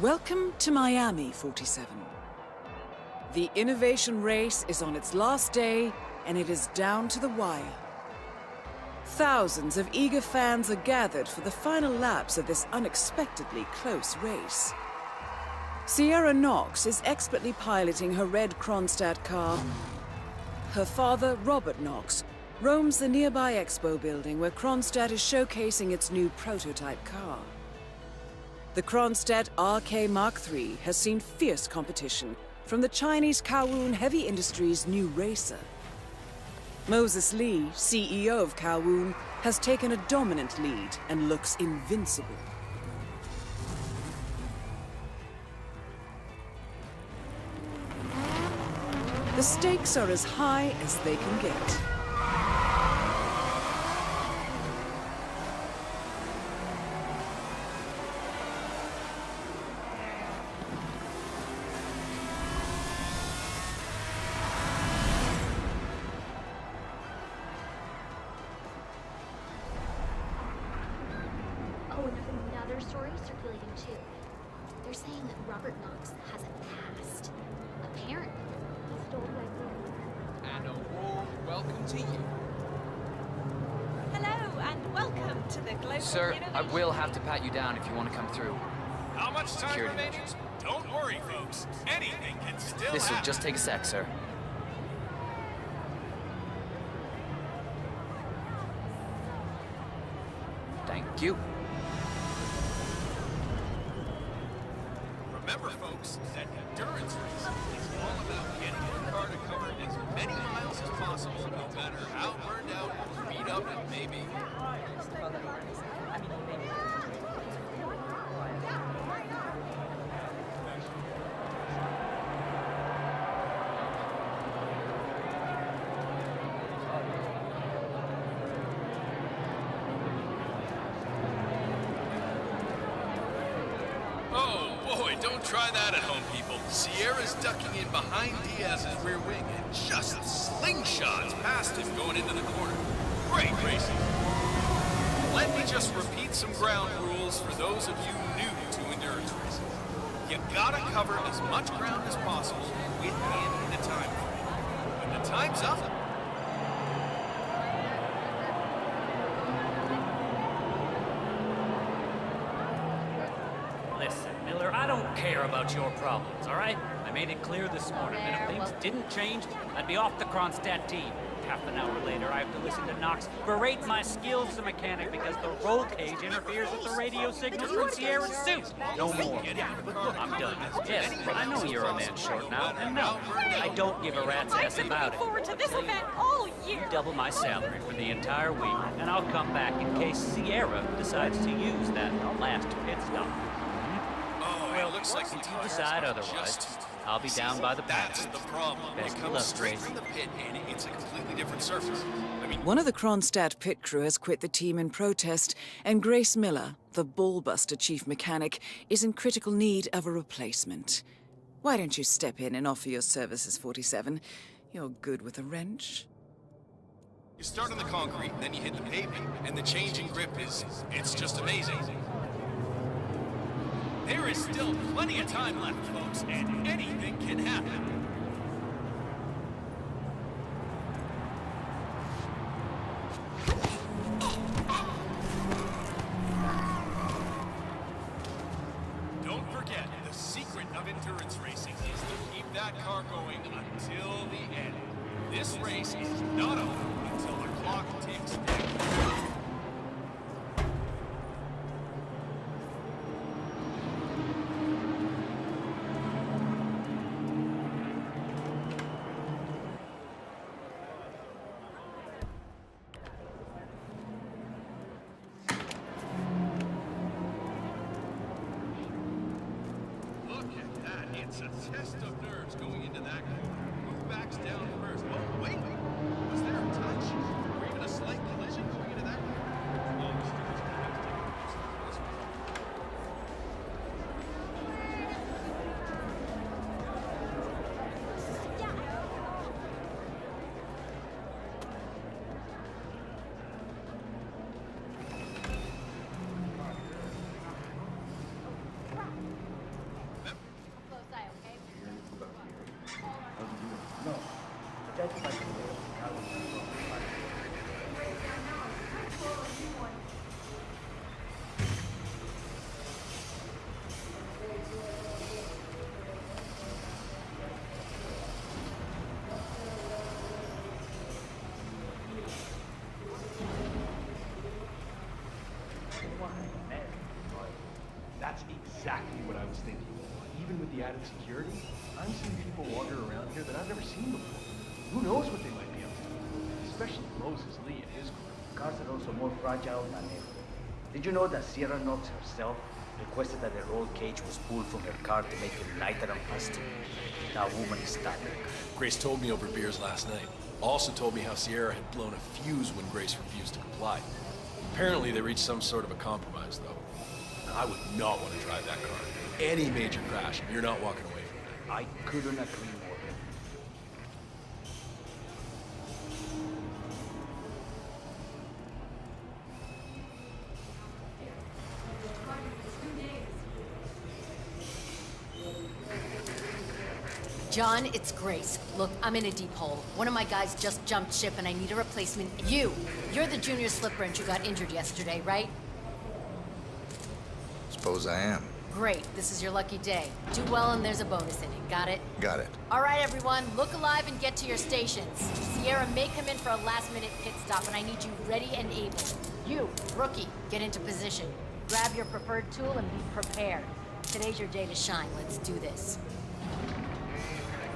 Welcome to Miami, 47. The innovation race is on its last day, and it is down to the wire. Thousands of eager fans are gathered for the final laps of this unexpectedly close race. Sierra Knox is expertly piloting her red Kronstadt car. Her father, Robert Knox, roams the nearby expo building where Kronstadt is showcasing its new prototype car. The Kronstadt RK Mark III has seen fierce competition from the Chinese Kowloon Heavy Industries' new racer. Moses Lee, CEO of Kowloon, has taken a dominant lead and looks invincible. The stakes are as high as they can get. Story circulating too. They're saying that Robert Knox has a past. Apparently, he stole the idea. And a warm welcome to you. Hello, and welcome to the Global Sir, Innovation. I will have to pat you down if you want to come through. How much time Security remaining? measures. Don't worry, folks. Anything can still This will happen. just take a sec, sir. Thank you. Remember, folks, that endurance race is all about getting your car to cover as many miles as possible, no matter how burned out or beat up it may be. Oh boy, don't try that at home, people. Sierra's ducking in behind Diaz's rear wing and just slingshots past him going into the corner. Great racing. Let me just repeat some ground rules for those of you new to endurance racing. You gotta cover as much ground as possible within the time frame. When the time's up, Listen, Miller, I don't care about your problems, all right? I made it clear this morning that if things didn't change, I'd be off the Kronstadt team. Half an hour later, I have to listen to Knox berate my skills as a mechanic because the roll cage interferes with the radio signals from Sierra's suit. No more. I'm done. Yes, I know you're a man short now, and no, I don't give a rat's ass I've been about looking it. forward to this event all year. Double my salary for the entire week, and I'll come back in case Sierra decides to use that last pit stop. well, it looks like the If you tires decide are otherwise, just- I'll be down by the That's paddock. the problem. Best It of comes luck, straight Tracy. from the pit, and it's a completely different surface. I mean, One of the Kronstadt pit crew has quit the team in protest, and Grace Miller, the ballbuster chief mechanic, is in critical need of a replacement. Why don't you step in and offer your services, 47? You're good with a wrench. you start on the concrete, then you hit the pavement, and the change in grip it's just amazing. There is still plenty of time left, folks, and anything can happen. Don't forget, the secret of endurance racing is to keep that car going until the end. This race is not over until the clock ticks down. Look at that. It's a test of nerves going into that corner. Who backs down first? Oh, wait. Was there a touch? Or even a slight collision going into that corner? Oh, the stewards are going to have to take a closer look at this one. thinking. Even with the added security, I'm seeing people wander around here that I've never seen before. Who knows what they might be up to? Especially Moses Lee and his group. Cars are also more fragile than ever. Did you know that Sierra Knox herself requested that the roll cage was pulled from her car to make it lighter and faster? That woman is static. Grace told me over beers last night. Also told me how Sierra had blown a fuse when Grace refused to comply. Apparently they reached some sort of a compromise, though. I would not want to drive that car. Any major crash, and you're not walking away from it. I couldn't agree more. John, it's Grace. Look, I'm in a deep hole. One of my guys just jumped ship and I need a replacement. You're the junior slip wrench who got injured yesterday, right? Suppose I am. Great, this is your lucky day. Do well and there's a bonus in it, got it? Got it. All right, everyone, look alive and get to your stations. Sierra may come in for a last-minute pit stop and I need you ready and able. You, rookie, get into position. Grab your preferred tool and be prepared. Today's your day to shine. Let's do this.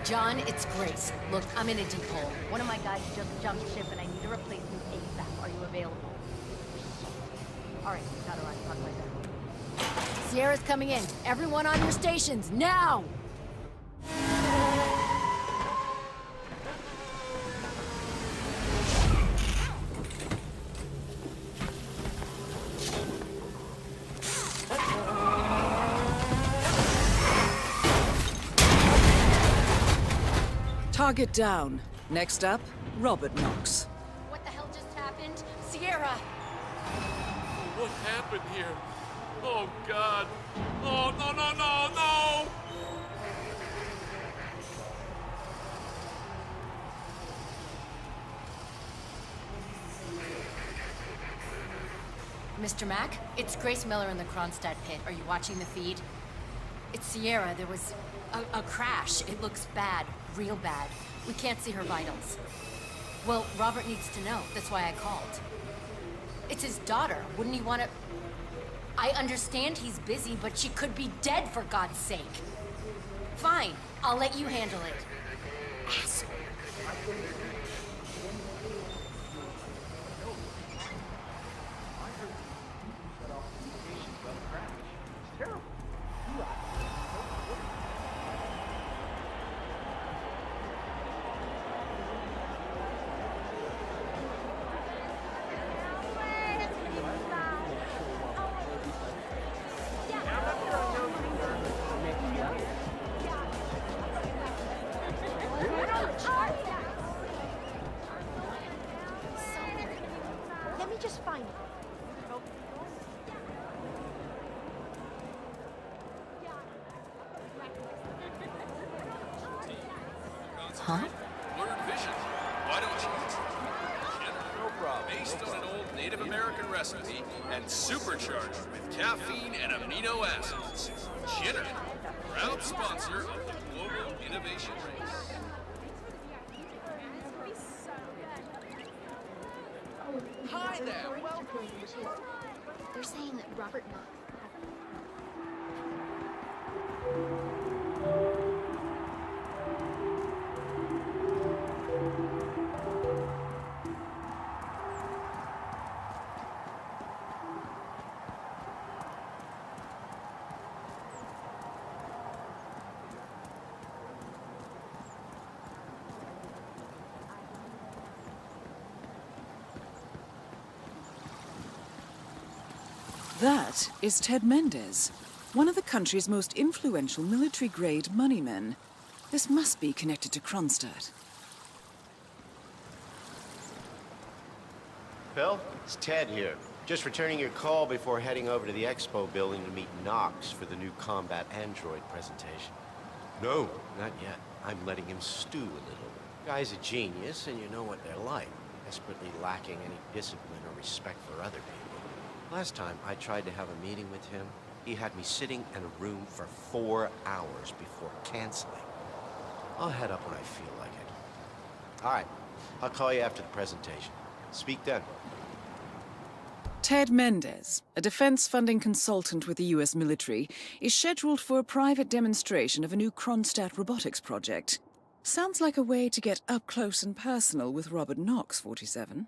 John, it's Grace. Look, I'm in a deep hole. One of my guys just jumped ship and I need a replacement ASAP. Are you available? All right, got it right. Talk like that. Sierra's coming in. Everyone on your stations, now! Target down. Next up, Robert Knox. What the hell just happened? Sierra! What happened here? Oh, God. Oh, no, no, no, no! Mr. Mack, it's Grace Miller in the Kronstadt pit. Are you watching the feed? It's Sierra. There was a crash. It looks bad. Real bad. We can't see her vitals. Well, Robert needs to know. That's why I called. It's his daughter. Wouldn't he want to... I understand he's busy, but she could be dead for God's sake. Fine. I'll let you handle it. Asshole. Let me just find it. Huh? Blurred vision. Why don't you? No problem. Based on an old Native American recipe and supercharged with caffeine and amino acids. Jenner, proud sponsor of the Global Innovation Race. Hi there. Well, They're saying that Robert Knox has That is Ted Mendez, one of the country's most influential military-grade moneymen. This must be connected to Kronstadt. Phil, it's Ted here. Just returning your call before heading over to the expo building to meet Knox for the new combat android presentation. No, not yet. I'm letting him stew a little. Guy's a genius, and you know what they're like. Desperately lacking any discipline or respect for other people. Last time I tried to have a meeting with him, he had me sitting in a room for 4 hours before canceling. I'll head up when I feel like it. All right, I'll call you after the presentation. Speak then. Ted Mendez, a defense funding consultant with the US military, is scheduled for a private demonstration of a new Kronstadt robotics project. Sounds like a way to get up close and personal with Robert Knox, 47.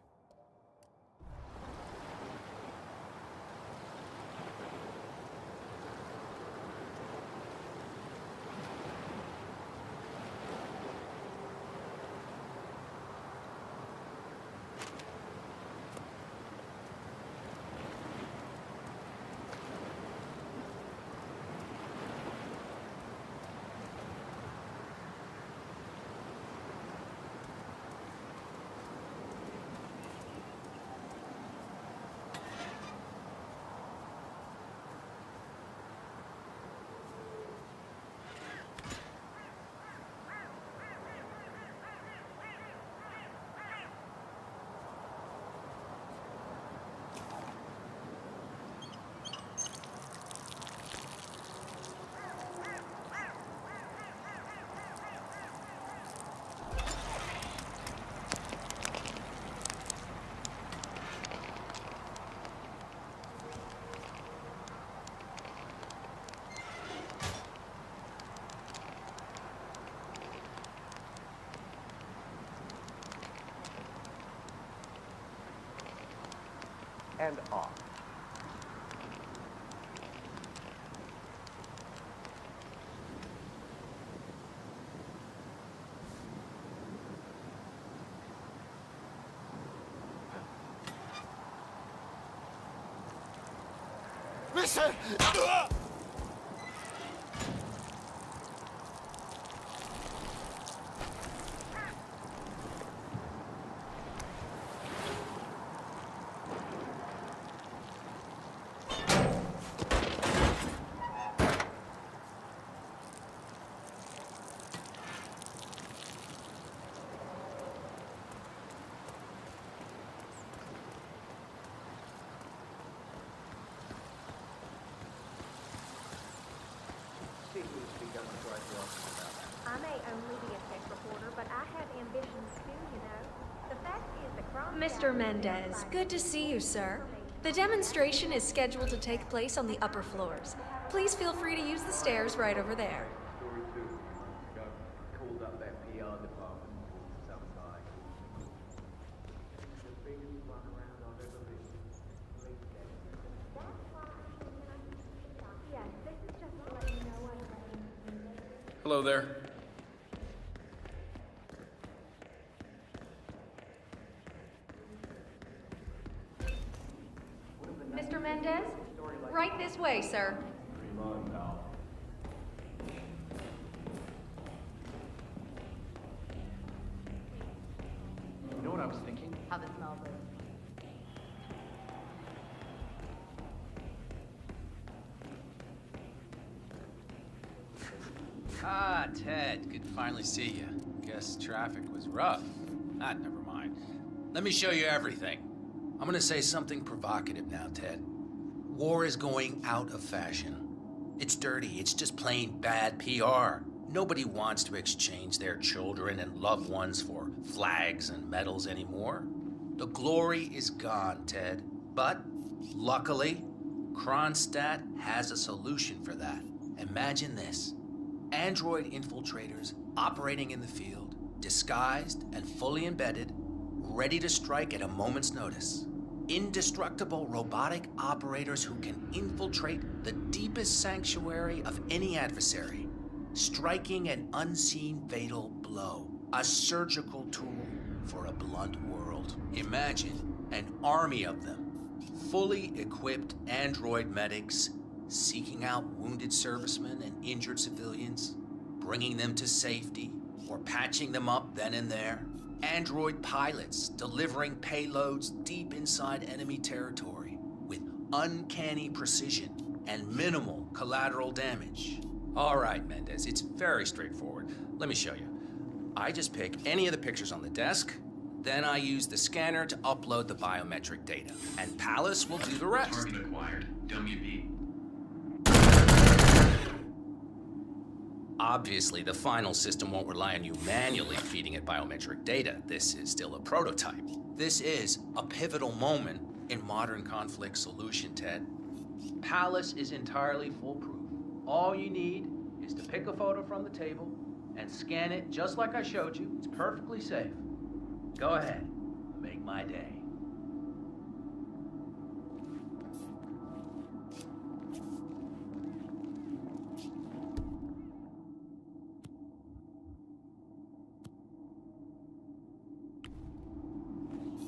And off. Listen! I may only be a tech reporter, but I have ambitions too, you know. The fact is the Mr. Mendez, good to see you, sir. The demonstration is scheduled to take place on the upper floors. Please feel free to use the stairs right over there. Story 2. Called up that PR department some guy. The biggest run around I've ever been. Yes, this is just to let you know I'm Hello there. Mr. Mendez? Right this way, sir. You know what I was thinking? How it smells. Ah, Ted, good to finally see you. Guess traffic was rough. Ah, never mind. Let me show you everything. I'm gonna say something provocative now, Ted. War is going out of fashion. It's dirty, it's just plain bad PR. Nobody wants to exchange their children and loved ones for flags and medals anymore. The glory is gone, Ted. But, luckily, Kronstadt has a solution for that. Imagine this. Android infiltrators operating in the field, disguised and fully embedded, ready to strike at a moment's notice. Indestructible robotic operators who can infiltrate the deepest sanctuary of any adversary, striking an unseen fatal blow. A surgical tool for a blunt world. Imagine an army of them, fully equipped android medics seeking out wounded servicemen and injured civilians, bringing them to safety, or patching them up then and there. Android pilots delivering payloads deep inside enemy territory with uncanny precision and minimal collateral damage. All right, Mendez, it's very straightforward. Let me show you. I just pick any of the pictures on the desk, then I use the scanner to upload the biometric data, and Palace will do the rest. Target acquired. WB. Obviously, the final system won't rely on you manually feeding it biometric data. This is still a prototype. This is a pivotal moment in modern conflict solution, Ted. Palace is entirely foolproof. All you need is to pick a photo from the table and scan it just like I showed you. It's perfectly safe. Go ahead, make my day.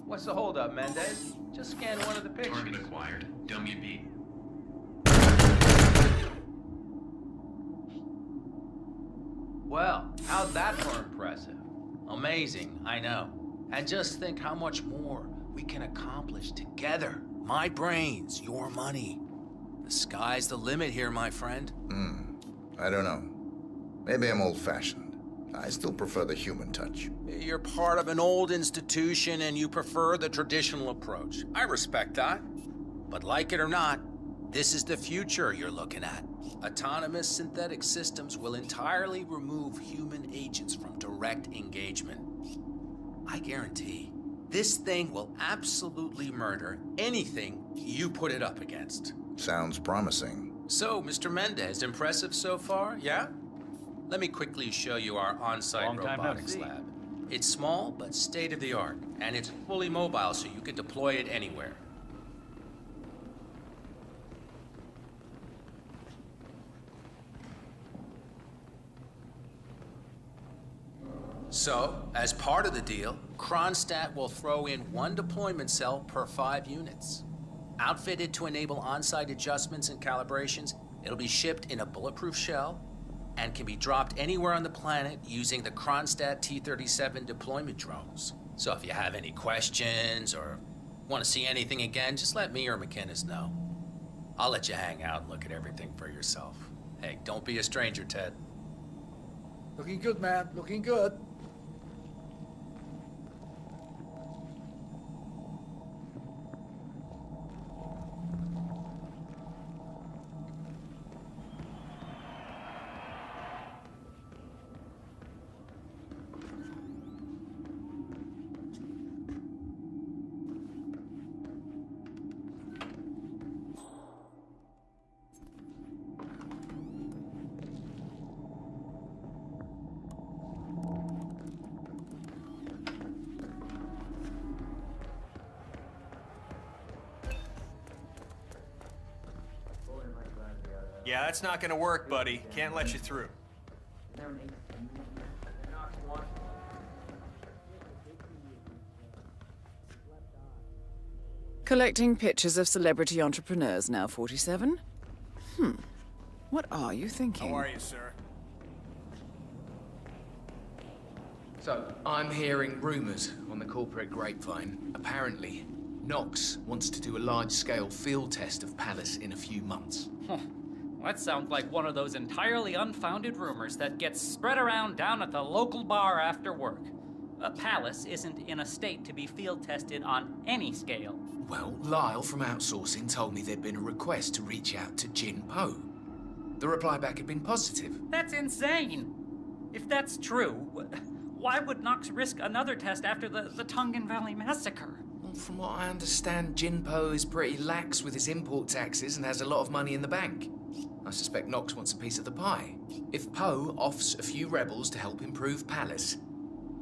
What's the holdup, Mendez? Just scan one of the pictures. Target acquired. WB. Well, how's that for impressive? Amazing, I know. And just think how much more we can accomplish together. My brains, your money. The sky's the limit here, my friend. I don't know. Maybe I'm old-fashioned. I still prefer the human touch. You're part of an old institution and you prefer the traditional approach. I respect that. But like it or not, this is the future you're looking at. Autonomous synthetic systems will entirely remove human agents from direct engagement. I guarantee this thing will absolutely murder anything you put it up against. Sounds promising. So, Mr. Mendez, impressive so far, yeah? Let me quickly show you our on-site robotics lab. It's small, but state-of-the-art, and it's fully mobile, so you can deploy it anywhere. So, as part of the deal, Kronstadt will throw in 1 deployment cell per 5 units. Outfitted to enable on-site adjustments and calibrations, it'll be shipped in a bulletproof shell and can be dropped anywhere on the planet using the Kronstadt T-37 deployment drones. So if you have any questions or want to see anything again, just let me or McInnes know. I'll let you hang out and look at everything for yourself. Hey, don't be a stranger, Ted. Looking good, man. Looking good. Yeah, that's not gonna work, buddy. Can't let you through. Collecting pictures of celebrity entrepreneurs now, 47? What are you thinking? How are you, sir? So, I'm hearing rumors on the corporate grapevine. Apparently, Knox wants to do a large-scale field test of Palace in a few months. That sounds like one of those entirely unfounded rumors that gets spread around down at the local bar after work. Palace isn't in a state to be field tested on any scale. Well, Lyle from outsourcing told me there'd been a request to reach out to Jin Po. The reply back had been positive. That's insane! If that's true, why would Knox risk another test after the Tongan Valley massacre? Well, from what I understand, Jin Po is pretty lax with his import taxes and has a lot of money in the bank. I suspect Knox wants a piece of the pie. If Poe offers a few rebels to help improve Palace,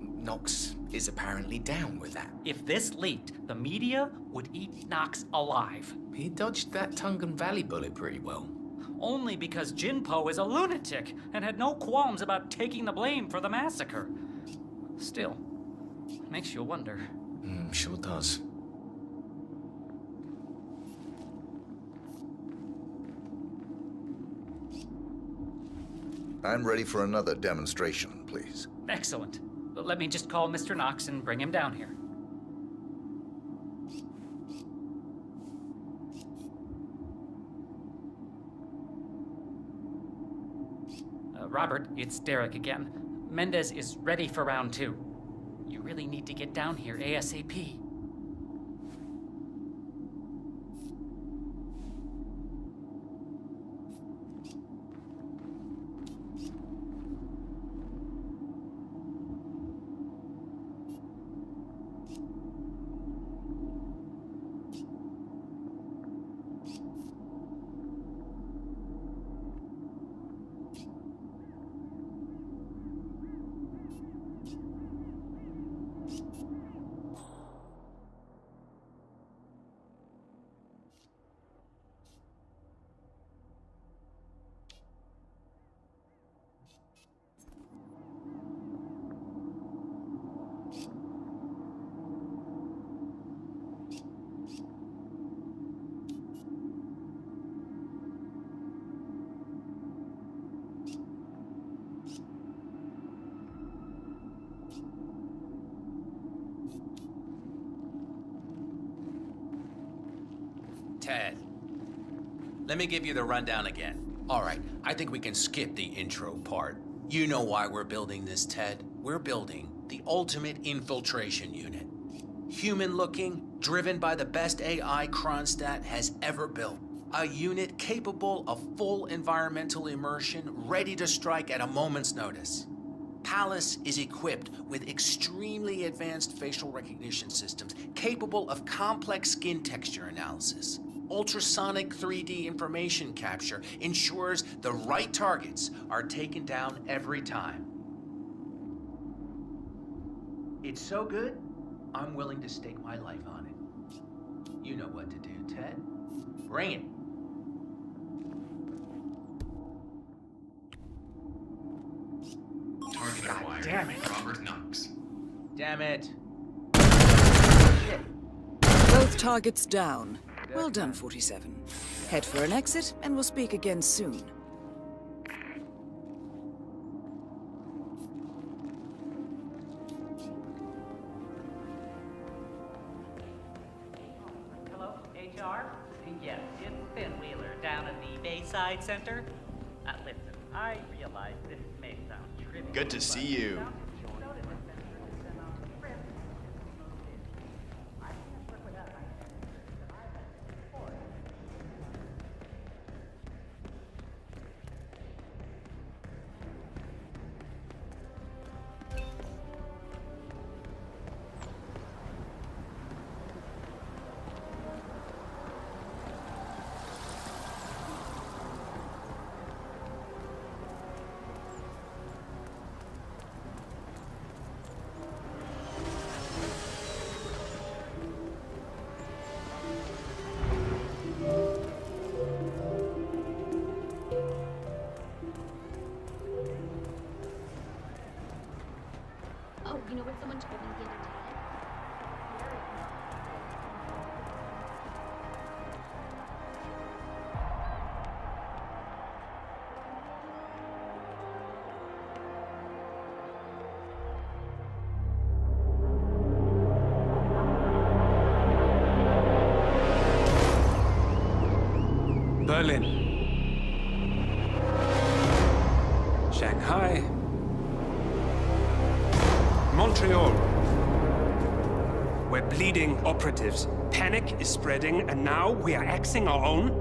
Knox is apparently down with that. If this leaked, the media would eat Knox alive. He dodged that Tongan Valley bullet pretty well. Only because Jinpo is a lunatic and had no qualms about taking the blame for the massacre. Still, makes you wonder. Sure does. I'm ready for another demonstration, please. Excellent. Let me just call Mr. Knox and bring him down here. Robert, it's Derek again. Mendez is ready for round 2. You really need to get down here ASAP. Ted. Let me give you the rundown again. All right, I think we can skip the intro part. You know why we're building this, Ted. We're building the ultimate infiltration unit. Human-looking, driven by the best AI Kronstadt has ever built. A unit capable of full environmental immersion, ready to strike at a moment's notice. Palace is equipped with extremely advanced facial recognition systems capable of complex skin texture analysis. Ultrasonic 3D information capture ensures the right targets are taken down every time. It's so good, I'm willing to stake my life on it. You know what to do, Ted. Bring it. Target acquired. damn it. Robert Knox. Damn it. Both targets down. Well done, 47. Head for an exit, and we'll speak again soon. Hello, HR? Yes, it's Finn Wheeler down in the Bayside Center. Listen, I realize this may sound trivial. Good to see you. Oh, you know what someone told me the other day? Berlin, Shanghai, Montreal. We're bleeding operatives. Panic is spreading, and now we are axing our own?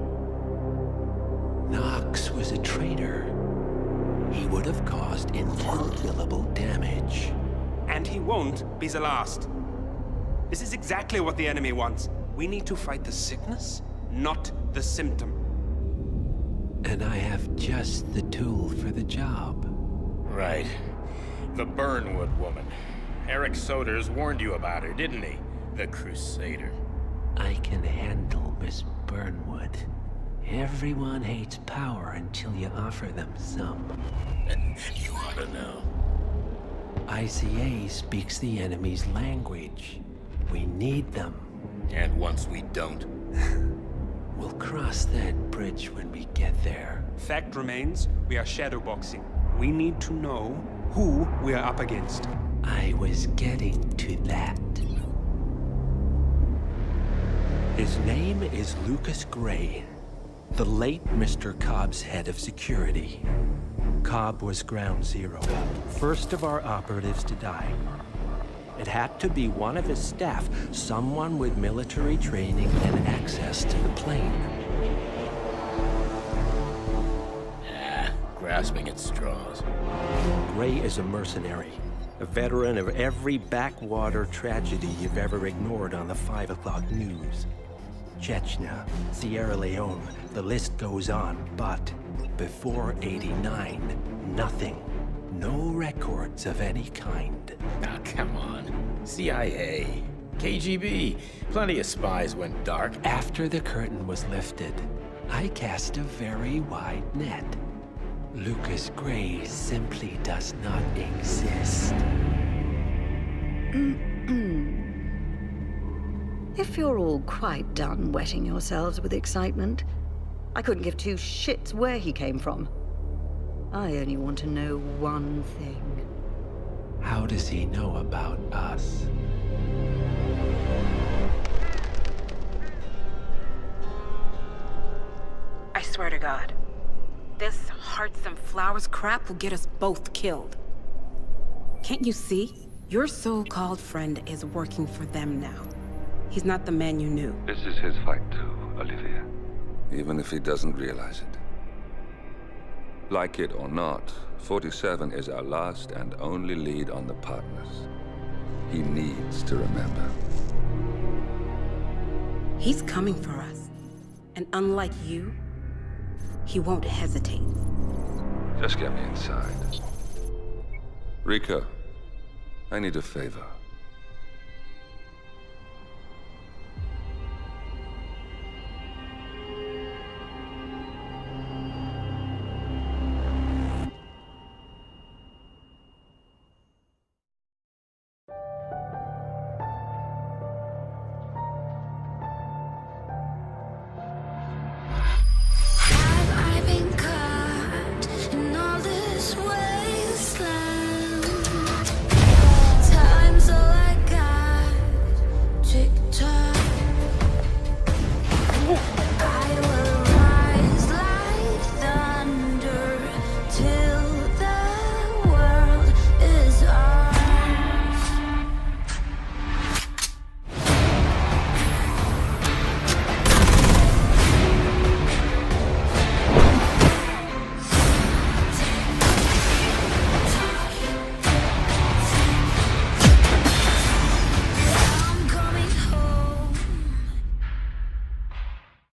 Knox was a traitor. He would have caused incalculable damage. And he won't be the last. This is exactly what the enemy wants. We need to fight the sickness, not the symptom. And I have just the tool for the job. Right. The Burnwood woman. Eric Soders warned you about her, didn't he? The Crusader. I can handle Miss Burnwood. Everyone hates power until you offer them some. You ought to know. ICA speaks the enemy's language. We need them. And once we don't? We'll cross that bridge when we get there. Fact remains, we are shadowboxing. We need to know who we are up against. I was getting to that. His name is Lucas Gray, the late Mr. Cobb's head of security. Cobb was ground zero, first of our operatives to die. It had to be one of his staff, someone with military training and access to the plane. Grasping at straws. Gray is a mercenary, a veteran of every backwater tragedy you've ever ignored on the 5 o'clock news. Chechnya, Sierra Leone, the list goes on, but before '89, nothing. No records of any kind. Ah, come on. CIA, KGB, plenty of spies went dark. After the curtain was lifted, I cast a very wide net. Lucas Gray simply does not exist. If you're all quite done wetting yourselves with excitement, I couldn't give two shits where he came from. I only want to know one thing. How does he know about us? swear to God. This hearts and flowers crap will get us both killed. Can't you see? Your so-called friend is working for them now. He's not the man you knew. This is his fight too, Olivia. Even if he doesn't realize it. Like it or not, 47 is our last and only lead on the partners. He needs to remember. He's coming for us. And unlike you, he won't hesitate. Just get me inside. Rico, I need a favor.